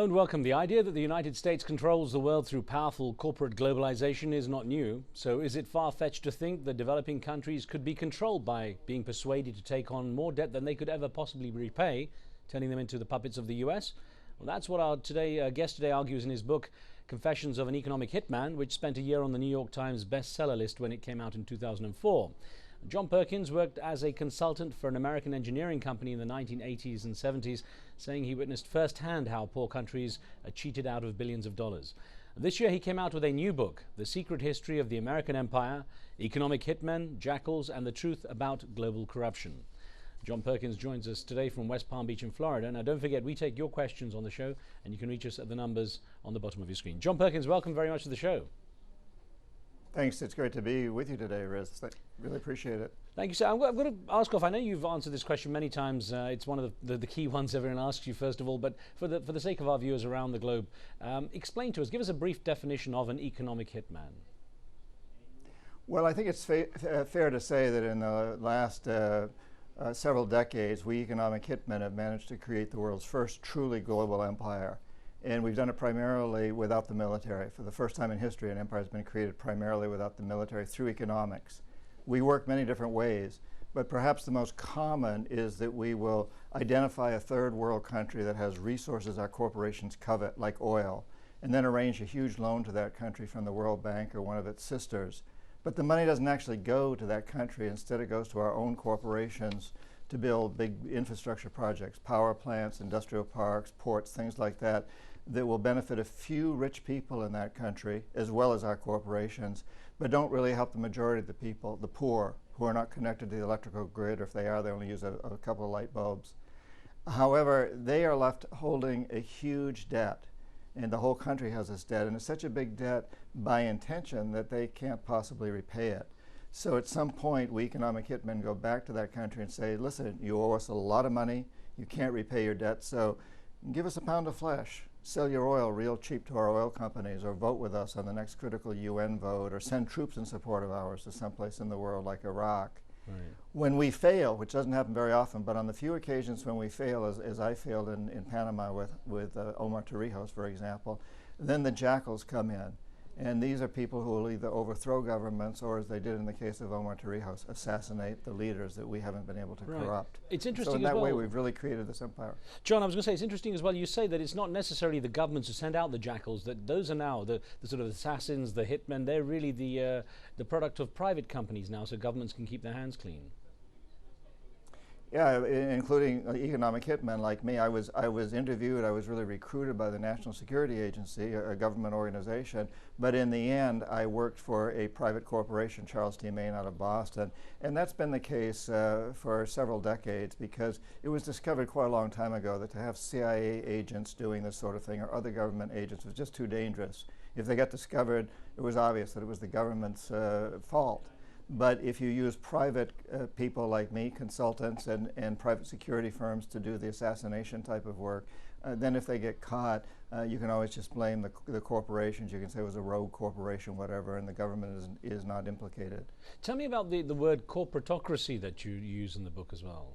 Hello and welcome. The idea that the United States controls the world through powerful corporate globalization is not new. So is it far-fetched to think that developing countries could be controlled by being persuaded to take on more debt than they could ever possibly repay, turning them into the puppets of the US? Well, that's what our guest today argues in his book, Confessions of an Economic Hitman, which spent a year on the New York Times bestseller list when it came out in 2004. John Perkins worked as a consultant for an American engineering company in the 1980s and 70s, saying he witnessed firsthand how poor countries are cheated out of billions of dollars. This year he came out with a new book, The Secret History of the American Empire, Economic Hitmen, Jackals, and the Truth About Global Corruption. John Perkins joins us today from West Palm Beach in Florida. Now don't forget, we take your questions on the show, and you can reach us at the numbers on the bottom of your screen. John Perkins, welcome very much to the show. Thanks. It's great to be with you today, Riz. Really appreciate it. Thank you, sir. I'm going to ask off. I know you've answered this question many times. It's one of the key ones everyone asks you, first of all. But for the sake of our viewers around the globe, explain to us, give us a brief definition of an economic hitman. Well, I think it's fair to say that in the last several decades, we economic hitmen have managed to create the world's first truly global empire. And we've done it primarily without the military. For the first time in history, an empire has been created primarily without the military through economics. We work many different ways, but perhaps the most common is that we will identify a third world country that has resources our corporations covet, like oil, and then arrange a huge loan to that country from the World Bank or one of its sisters. But the money doesn't actually go to that country. Instead, it goes to our own corporations to build big infrastructure projects, power plants, industrial parks, ports, things like that, that will benefit a few rich people in that country, as well as our corporations, but don't really help the majority of the people, the poor, who are not connected to the electrical grid, or if they are, they only use a couple of light bulbs. However, they are left holding a huge debt, and the whole country has this debt, and it's such a big debt by intention that they can't possibly repay it. So at some point, we economic hitmen go back to that country and say, listen, you owe us a lot of money, you can't repay your debt, so give us a pound of flesh. Sell your oil real cheap to our oil companies, or vote with us on the next critical UN vote, or send troops in support of ours to someplace in the world like Iraq. Right. When we fail, which doesn't happen very often, but on the few occasions when we fail, as I failed in Panama with Omar Torrijos, for example, then the jackals come in. And these are people who will either overthrow governments or, as they did in the case of Omar Torrijos, assassinate the leaders that we haven't been able to corrupt. It's interesting so in as that well. way, we've really created this empire. John, I was going to say, it's interesting as well. You say that it's not necessarily the governments who send out the jackals, that those are now the sort of assassins, the hitmen. They're really the product of private companies now, so governments can keep their hands clean. Yeah, including economic hitmen like me. I was interviewed, I was really recruited by the National Security Agency, a government organization, but in the end I worked for a private corporation, Charles T. Main out of Boston, and that's been the case for several decades, because it was discovered quite a long time ago that to have CIA agents doing this sort of thing, or other government agents, was just too dangerous. If they got discovered, it was obvious that it was the government's fault. But if you use private people like me, consultants and private security firms to do the assassination type of work, then if they get caught, you can always just blame the corporations. You can say it was a rogue corporation, whatever, and the government is not implicated. Tell me about the word corporatocracy that you use in the book as well.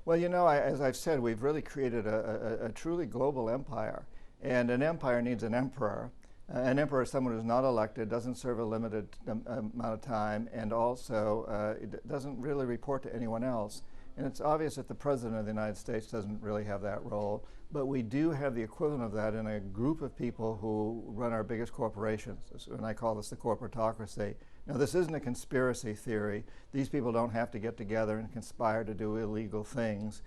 Well, you know, as I've said, we've really created a truly global empire, and an empire needs an emperor. An emperor is someone who's not elected, doesn't serve a limited amount of time, and also it doesn't really report to anyone else. And it's obvious that the President of the United States doesn't really have that role, but we do have the equivalent of that in a group of people who run our biggest corporations, and I call this the corporatocracy. Now, this isn't a conspiracy theory. These people don't have to get together and conspire to do illegal things.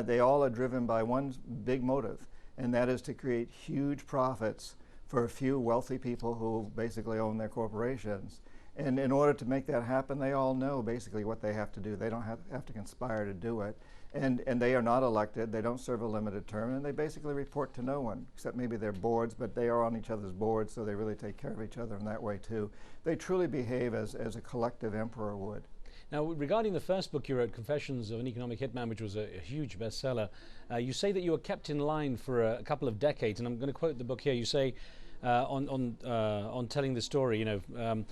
They all are driven by one big motive, and that is to create huge profits for a few wealthy people who basically own their corporations. And in order to make that happen, they all know basically what they have to do. They don't have to conspire to do it. And they are not elected, they don't serve a limited term, and they basically report to no one, except maybe their boards, but they are on each other's boards, so they really take care of each other in that way too. They truly behave as a collective emperor would. Now, regarding the first book you wrote, Confessions of an Economic Hitman, which was a huge bestseller, you say that you were kept in line for a couple of decades, and I'm going to quote the book here. You say, on telling the story, you know,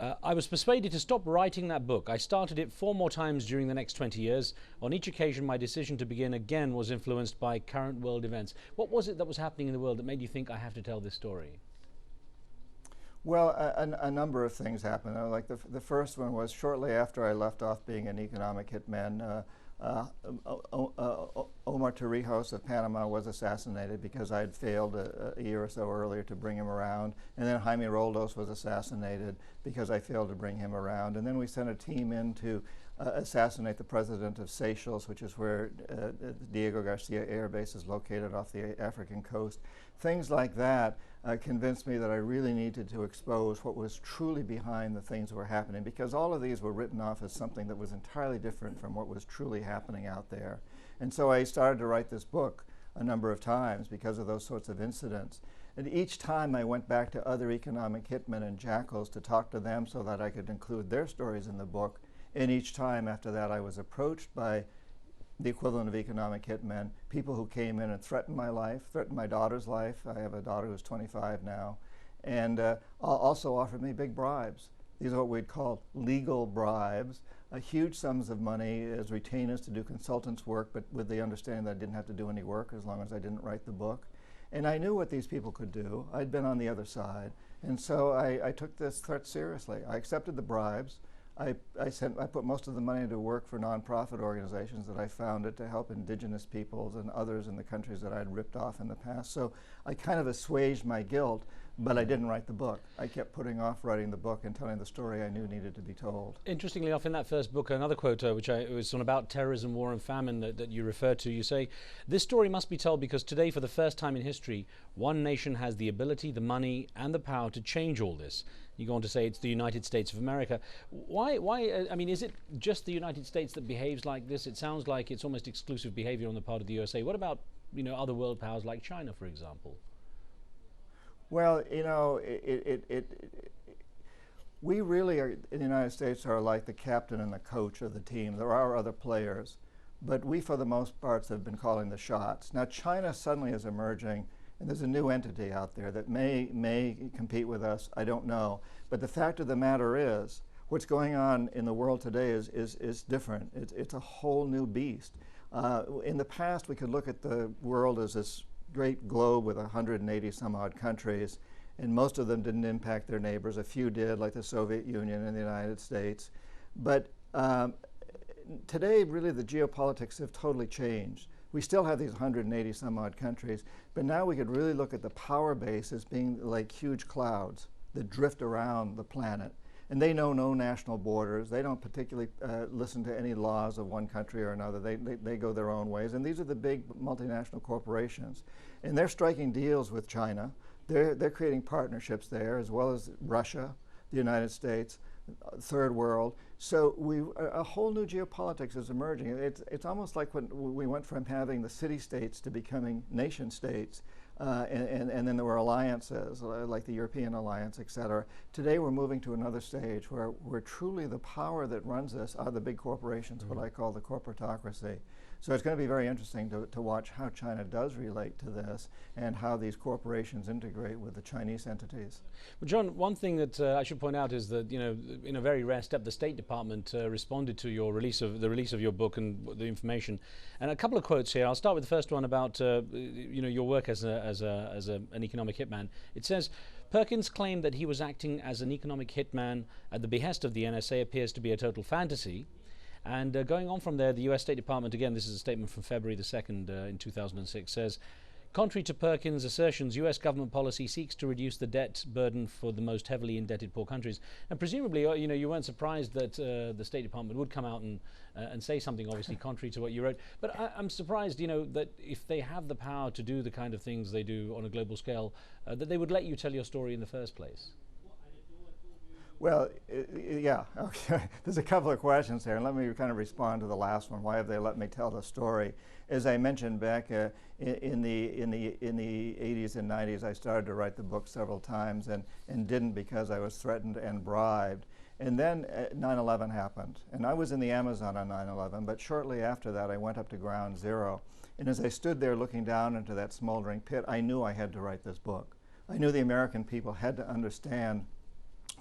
I was persuaded to stop writing that book. I started it 4 more times during the next 20 years. On each occasion, my decision to begin again was influenced by current world events. What was it that was happening in the world that made you think, I have to tell this story? Well, a number of things happened. Like the first one was shortly after I left off being an economic hitman, Omar Torrijos of Panama was assassinated because I had failed a year or so earlier to bring him around. And then Jaime Roldos was assassinated because I failed to bring him around. And then we sent a team in to assassinate the president of Seychelles, which is where Diego Garcia Air Base is located off the African coast. Things like that convinced me that I really needed to expose what was truly behind the things that were happening, because all of these were written off as something that was entirely different from what was truly happening out there. And so I started to write this book a number of times because of those sorts of incidents. And each time I went back to other economic hitmen and jackals to talk to them so that I could include their stories in the book. And each time after that I was approached by the equivalent of economic hitmen, people who came in and threatened my life, threatened my daughter's life. I have a daughter who's 25 now, and also offered me big bribes. These are what we'd call legal bribes, huge sums of money as retainers to do consultants' work, but with the understanding that I didn't have to do any work as long as I didn't write the book. And I knew what these people could do. I'd been on the other side. And so I took this threat seriously. I accepted the bribes. I put most of the money to work for nonprofit organizations that I founded to help indigenous peoples and others in the countries that I'd ripped off in the past. So I kind of assuaged my guilt, but I didn't write the book. I kept putting off writing the book and telling the story I knew needed to be told. Interestingly enough, in that first book, another quote, which was on about terrorism, war and famine that you refer to, you say, this story must be told because today, for the first time in history, one nation has the ability, the money and the power to change all this. You go on to say it's the United States of America. Why, I mean, is it just the United States that behaves like this? It sounds like it's almost exclusive behavior on the part of the USA. What about, other world powers like China, for example? Well, we really are, in the United States, are like the captain and the coach of the team. There are other players, but we, for the most part, have been calling the shots. Now, China suddenly is emerging, and there's a new entity out there that may compete with us. I don't know. But the fact of the matter is, what's going on in the world today is different. It's a whole new beast. In the past, we could look at the world as this great globe with 180 some odd countries, and most of them didn't impact their neighbors. A few did, like the Soviet Union and the United States. But today, really, the geopolitics have totally changed. We still have these 180 some odd countries, but now we could really look at the power base as being like huge clouds that drift around the planet. And they know no national borders. They don't particularly listen to any laws of one country or another. They go their own ways. And these are the big multinational corporations. And they're striking deals with China. They're creating partnerships there, as well as Russia, the United States, third world. So a whole new geopolitics is emerging. It's almost like when we went from having the city-states to becoming nation-states. And then there were alliances, like the European alliance, et cetera. Today we're moving to another stage where truly the power that runs this are the big corporations, what I call the corporatocracy. So it's going to be very interesting to watch how China does relate to this and how these corporations integrate with the Chinese entities. Well, John, one thing that I should point out is that, in a very rare step, the State Department responded to the release of your book and the information. And a couple of quotes here. I'll start with the first one about, your work as an economic hitman. It says, Perkins claimed that he was acting as an economic hitman at the behest of the NSA appears to be a total fantasy. And going on from there, the US State Department, again, this is a statement from February the 2nd in 2006, says, contrary to Perkins' assertions, US government policy seeks to reduce the debt burden for the most heavily indebted poor countries. And presumably, you weren't surprised that the State Department would come out and say something obviously contrary to what you wrote. But I'm surprised, that if they have the power to do the kind of things they do on a global scale, that they would let you tell your story in the first place. Well, yeah, okay. There's a couple of questions there, and let me kind of respond to the last one. Why have they let me tell the story? As I mentioned back in the 80s and 90s, I started to write the book several times and didn't because I was threatened and bribed. And then 9/11 happened, and I was in the Amazon on 9/11, but shortly after that I went up to ground zero. And as I stood there looking down into that smoldering pit, I knew I had to write this book. I knew the American people had to understand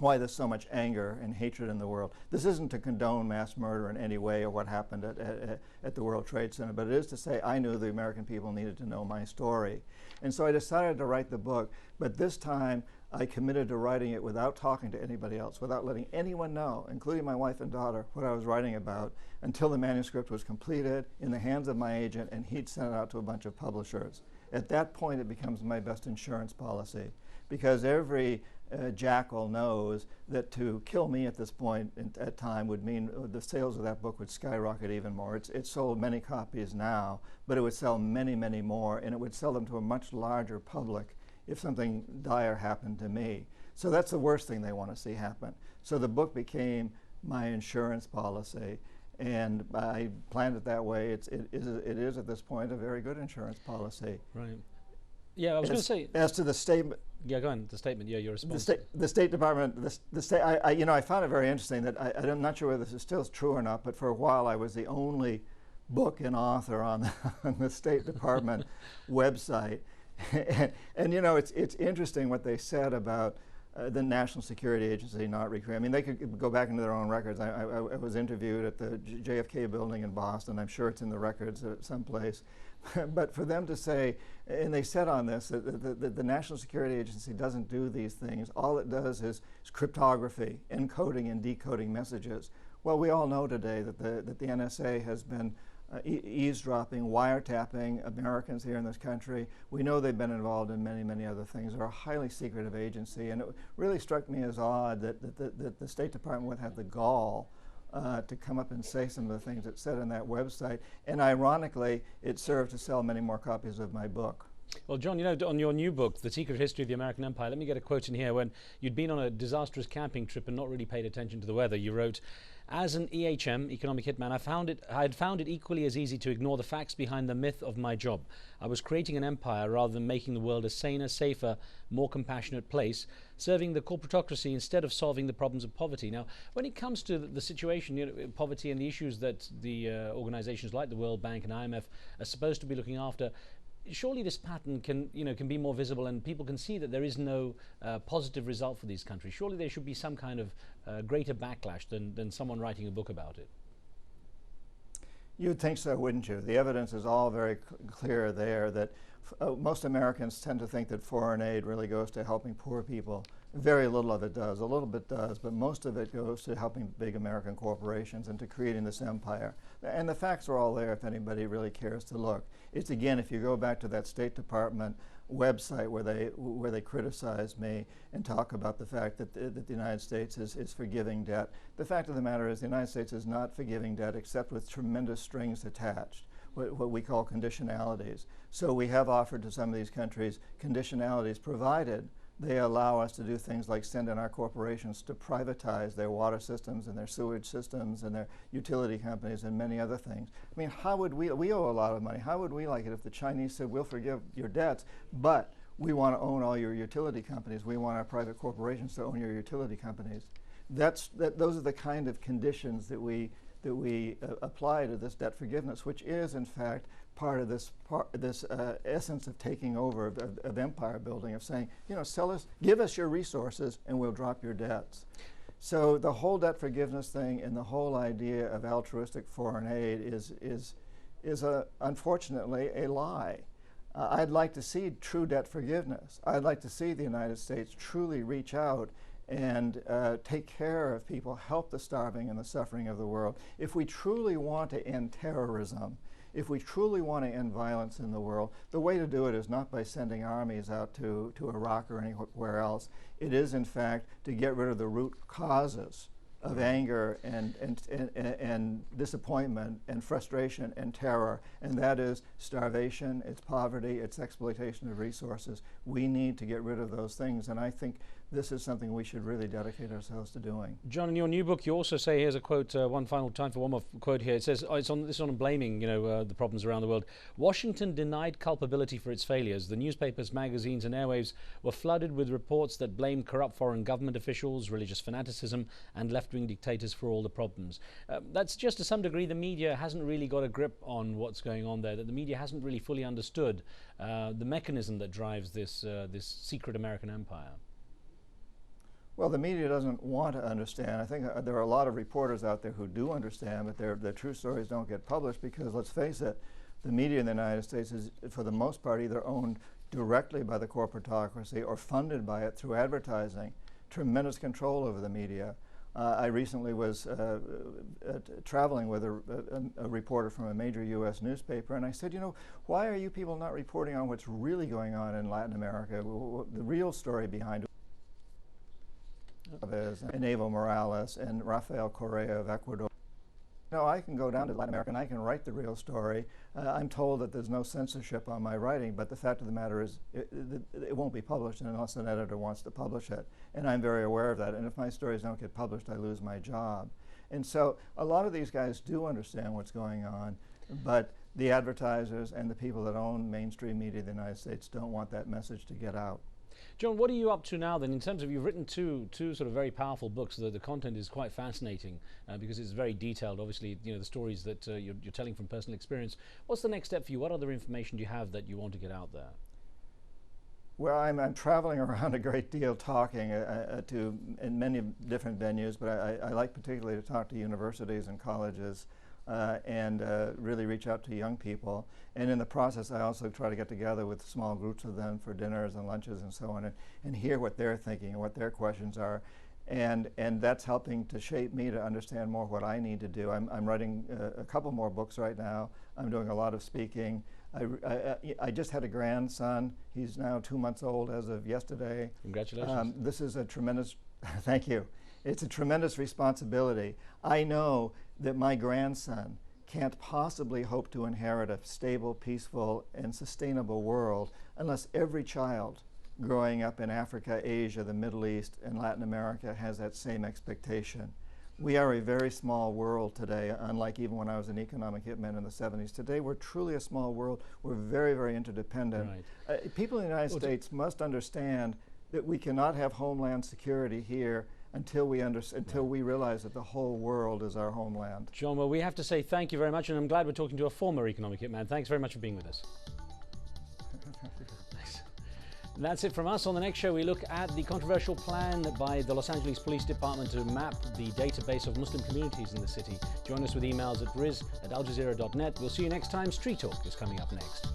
why there's so much anger and hatred in the world. This isn't to condone mass murder in any way or what happened at the World Trade Center, but it is to say I knew the American people needed to know my story. And so I decided to write the book, but this time I committed to writing it without talking to anybody else, without letting anyone know, including my wife and daughter, what I was writing about, until the manuscript was completed in the hands of my agent and he'd sent it out to a bunch of publishers. At that point, it becomes my best insurance policy, because every jackal knows that to kill me at this point at time would mean the sales of that book would skyrocket even more. It's sold many copies now, but it would sell many, many more, and it would sell them to a much larger public if something dire happened to me. So that's the worst thing they want to see happen. So the book became my insurance policy, and I planned it that way. It is at this point a very good insurance policy. Right. Yeah, I was going to say. As to the statement. Yeah, go on. The statement. Yeah, your response. The State Department. The state. I found it very interesting that I'm not sure whether this is still true or not, but for a while I was the only book and author on the State Department website, and you know it's interesting what they said about the National Security Agency not recreating. I mean, they could go back into their own records. I was interviewed at the JFK building in Boston. I'm sure it's in the records someplace. But for them to say, and they said on this, that the National Security Agency doesn't do these things. All it does is cryptography, encoding and decoding messages. Well, we all know today that the NSA has been eavesdropping, wiretapping Americans here in this country. We know they've been involved in many, many other things. They're a highly secretive agency, and it really struck me as odd that the State Department would have the gall to come up and say some of the things it said on that website. And ironically, it served to sell many more copies of my book. Well, John, you know, on your new book, The Secret History of the American Empire, let me get a quote in here. When you'd been on a disastrous camping trip and not really paid attention to the weather, you wrote, "As an EHM, economic hitman, I had found it equally as easy to ignore the facts behind the myth of my job. I was creating an empire rather than making the world a saner, safer, more compassionate place, serving the corporatocracy instead of solving the problems of poverty." Now, when it comes to the situation, you know, poverty and the issues that the organizations like the World Bank and IMF are supposed to be looking after, surely this pattern can be more visible and people can see that there is no positive result for these countries. Surely there should be some kind of greater backlash than someone writing a book about it. You'd think so, wouldn't you? The evidence is all very clear there that most Americans tend to think that foreign aid really goes to helping poor people. Very little of it does. A little bit does, but most of it goes to helping big American corporations and to creating this empire. And the facts are all there if anybody really cares to look. It's, again, if you go back to that State Department website where they criticize me and talk about the fact that the United States is forgiving debt. The fact of the matter is the United States is not forgiving debt except with tremendous strings attached, what we call conditionalities. So we have offered to some of these countries conditionalities provided they allow us to do things like send in our corporations to privatize their water systems and their sewage systems and their utility companies and many other things. I mean, how would we owe a lot of money. How would we like it if the Chinese said, we'll forgive your debts, but we want to own all your utility companies. We want our private corporations to own your utility companies. Those are the kind of conditions that we apply to this debt forgiveness, which is, in fact, part of this essence of taking over, of empire building, of saying, you know, give us your resources and we'll drop your debts. So the whole debt forgiveness thing and the whole idea of altruistic foreign aid is unfortunately a lie. I'd like to see true debt forgiveness. I'd like to see the United States truly reach out and take care of people, help the starving and the suffering of the world. If we truly want to end terrorism, if we truly want to end violence in the world, the way to do it is not by sending armies out to Iraq or anywhere else. It is, in fact, to get rid of the root causes of anger and disappointment and frustration and terror, and that is starvation, it's poverty, it's exploitation of resources. We need to get rid of those things, and I think this is something we should really dedicate ourselves to doing. John, in your new book, you also say, here's a quote, one final time for one more quote here. It says, this is on blaming, the problems around the world. Washington denied culpability for its failures. The newspapers, magazines, and airwaves were flooded with reports that blamed corrupt foreign government officials, religious fanaticism, and left-wing dictators for all the problems. That's just to some degree the media hasn't really got a grip on what's going on there, that the media hasn't really fully understood the mechanism that drives this secret American empire. Well, the media doesn't want to understand. I think there are a lot of reporters out there who do understand, but their true stories don't get published because, let's face it, the media in the United States is, for the most part, either owned directly by the corporatocracy or funded by it through advertising. Tremendous control over the media. I recently was traveling with a reporter from a major U.S. newspaper, and I said, you know, why are you people not reporting on what's really going on in Latin America, the real story behind it? And Evo Morales and Rafael Correa of Ecuador. No, I can go down to Latin America and I can write the real story. I'm told that there's no censorship on my writing, but the fact of the matter is it won't be published unless an editor wants to publish it. And I'm very aware of that. And if my stories don't get published, I lose my job. And so a lot of these guys do understand what's going on, but the advertisers and the people that own mainstream media in the United States don't want that message to get out. John, what are you up to now then in terms of, you've written two sort of very powerful books. The content is quite fascinating because it's very detailed, obviously, you know, the stories that you're telling from personal experience. What's the next step for you? What other information do you have that you want to get out there? Well, I'm traveling around a great deal talking in many different venues, but I like particularly to talk to universities and colleges and really reach out to young people. And in the process, I also try to get together with small groups of them for dinners and lunches and so on, and hear what they're thinking and what their questions are. And that's helping to shape me to understand more what I need to do. I'm writing a couple more books right now. I'm doing a lot of speaking. I just had a grandson. He's now 2 months old as of yesterday. Congratulations. This is a tremendous, thank you. It's a tremendous responsibility. I know that my grandson can't possibly hope to inherit a stable, peaceful, and sustainable world unless every child growing up in Africa, Asia, the Middle East, and Latin America has that same expectation. We are a very small world today, unlike even when I was an economic hitman in the 70s. Today, we're truly a small world. We're very, very interdependent. Right. People in the United States must understand that we cannot have homeland security here until we realize that the whole world is our homeland. John, well, we have to say thank you very much, and I'm glad we're talking to a former economic hitman. Thanks very much for being with us. Thanks. And that's it from us. On the next show, we look at the controversial plan by the Los Angeles Police Department to map the database of Muslim communities in the city. Join us with emails at riz@aljazeera.net. We'll see you next time. Street Talk is coming up next.